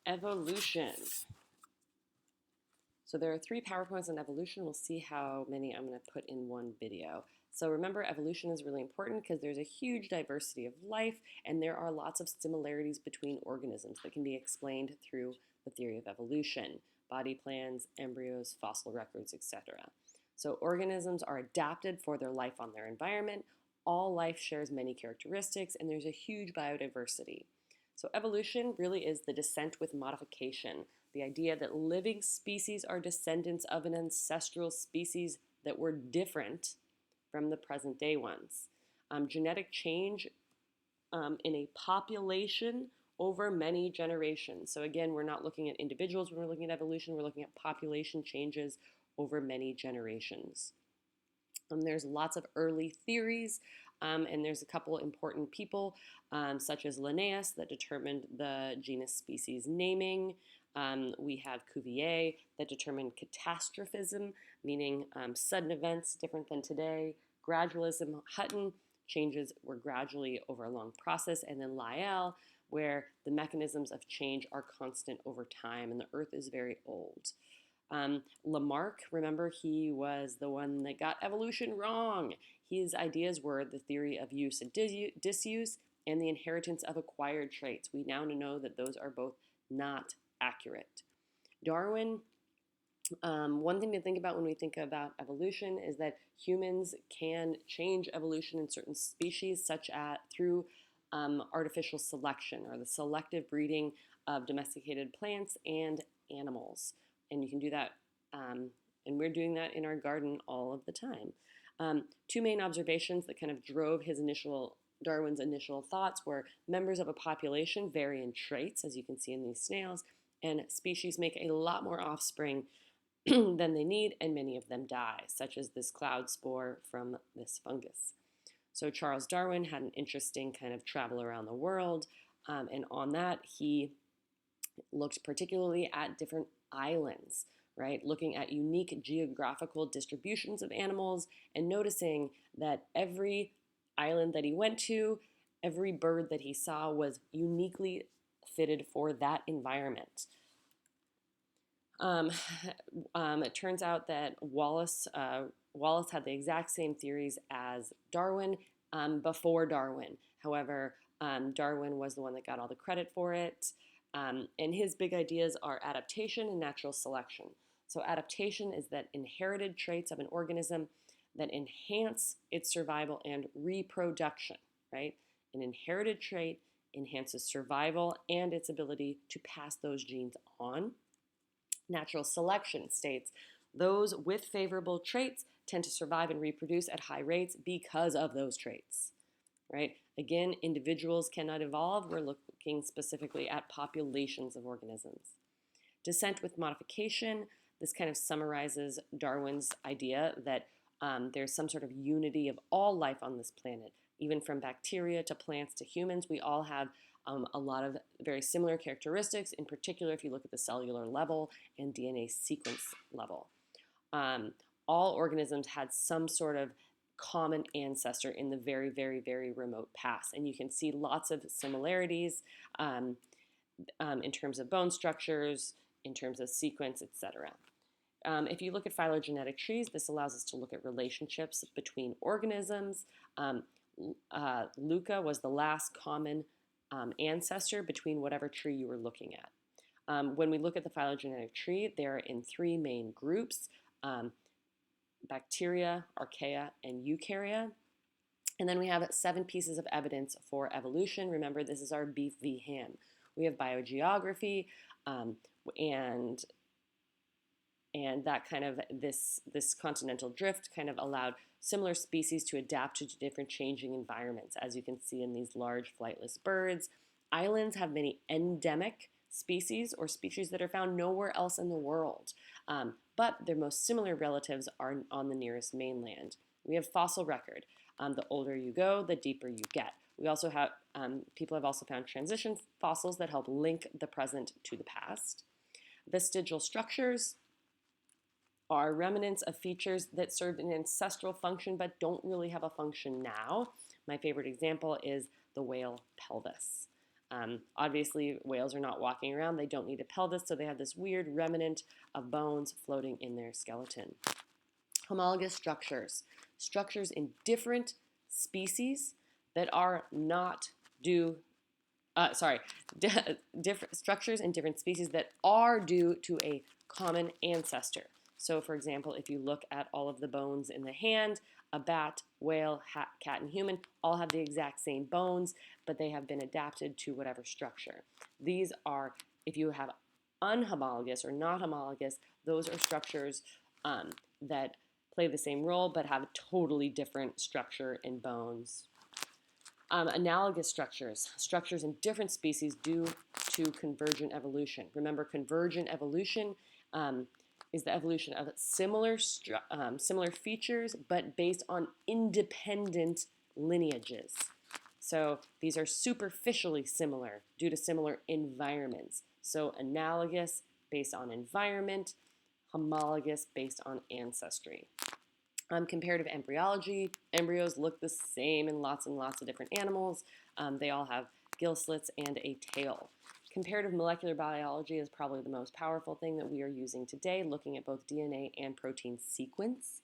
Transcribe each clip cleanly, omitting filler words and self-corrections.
Evolution. So there are 3 PowerPoints on evolution. We'll see how many I'm going to put in one video. So remember, evolution is really important because there's a huge diversity of life, and there are lots of similarities between organisms that can be explained through the theory of evolution: body plans, embryos, fossil records, etc. So organisms are adapted for their life on their environment. All life shares many characteristics, and there's a huge biodiversity. So evolution really is the descent with modification, the idea that living species are descendants of an ancestral species that were different from the present day ones. Genetic change in a population over many generations. So again, we're not looking at individuals when we're looking at evolution, we're looking at population changes over many generations. There's lots of early theories, and there's a couple important people, such as Linnaeus, that determined the genus species naming. We have Cuvier, that determined catastrophism, meaning sudden events different than today. Gradualism, Hutton, changes were gradually over a long process. And then Lyell, where the mechanisms of change are constant over time, and the Earth is very old. Lamarck, remember, he was the one that got evolution wrong. His ideas were the theory of use and disuse and the inheritance of acquired traits. We now know that those are both not accurate. Darwin, one thing to think about when we think about evolution is that humans can change evolution in certain species, such as through artificial selection, or the selective breeding of domesticated plants and animals. And you can do that, and we're doing that in our garden all of the time. 2 main observations that kind of drove Darwin's initial thoughts were: members of a population vary in traits, as you can see in these snails, and species make a lot more offspring than they need, and many of them die, such as this cloud spore from this fungus. So Charles Darwin had an interesting kind of travel around the world, and on that he looked particularly at different islands, right? Looking at unique geographical distributions of animals and noticing that every island that he went to, every bird that he saw was uniquely fitted for that environment. It turns out that Wallace had the exact same theories as Darwin before Darwin. However, Darwin was the one that got all the credit for it. And his big ideas are adaptation and natural selection. So adaptation is that inherited traits of an organism that enhance its survival and reproduction, right? An inherited trait enhances survival and its ability to pass those genes on. Natural selection states those with favorable traits tend to survive and reproduce at high rates because of those traits, right? Again, individuals cannot evolve. We're looking specifically at populations of organisms. Descent with modification, this kind of summarizes Darwin's idea that there's some sort of unity of all life on this planet. Even from bacteria to plants to humans, we all have a lot of very similar characteristics, in particular if you look at the cellular level and DNA sequence level. All organisms had some sort of common ancestor in the very, very, very remote past. And you can see lots of similarities in terms of bone structures, in terms of sequence, etc. If you look at phylogenetic trees, this allows us to look at relationships between organisms. Luca was the last common ancestor between whatever tree you were looking at. When we look at the phylogenetic tree, they're in 3 main groups: bacteria, archaea, and eukarya. And then we have 7 pieces of evidence for evolution. Remember, this is our beef v. ham. We have biogeography, and that kind of this continental drift kind of allowed similar species to adapt to different changing environments, as you can see in these large flightless birds. Islands have many endemic species, or species that are found nowhere else in the world, but their most similar relatives are on the nearest mainland. We have fossil record. The older you go, the deeper you get. We also have people have also found transition fossils that help link the present to the past. Vestigial structures are remnants of features that served an ancestral function but don't really have a function now. My favorite example is the whale pelvis. Obviously, whales are not walking around. They don't need a pelvis, so they have this weird remnant of bones floating in their skeleton. Homologous structures. Structures in different species that are not due different structures in different species that are due to a common ancestor. So, for example, if you look at all of the bones in the hand, a bat, whale, cat, and human all have the exact same bones, but they have been adapted to whatever structure. These are, if you have unhomologous or not homologous, those are structures that play the same role but have a totally different structure in bones. Analogous structures, structures in different species due to convergent evolution. Remember, convergent evolution is the evolution of similar features, but based on independent lineages. So these are superficially similar due to similar environments. So analogous based on environment, homologous based on ancestry. Comparative embryology. Embryos look the same in lots and lots of different animals. They all have gill slits and a tail. Comparative molecular biology is probably the most powerful thing that we are using today, looking at both DNA and protein sequence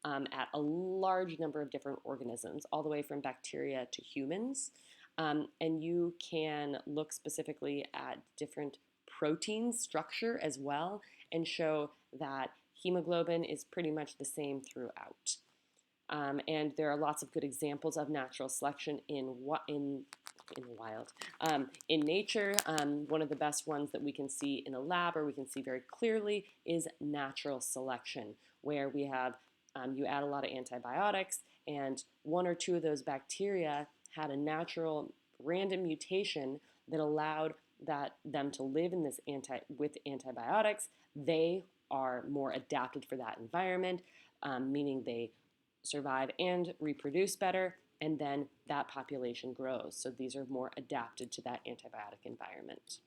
at a large number of different organisms, all the way from bacteria to humans. And you can look specifically at different protein structure as well and show that hemoglobin is pretty much the same throughout. And there are lots of good examples of natural selection in the wild. In nature, one of the best ones that we can see in a lab or we can see very clearly is natural selection, where we have you add a lot of antibiotics, and one or two of those bacteria had a natural random mutation that allowed them to live in this with antibiotics. They are more adapted for that environment, meaning they survive and reproduce better, and then that population grows. So these are more adapted to that antibiotic environment.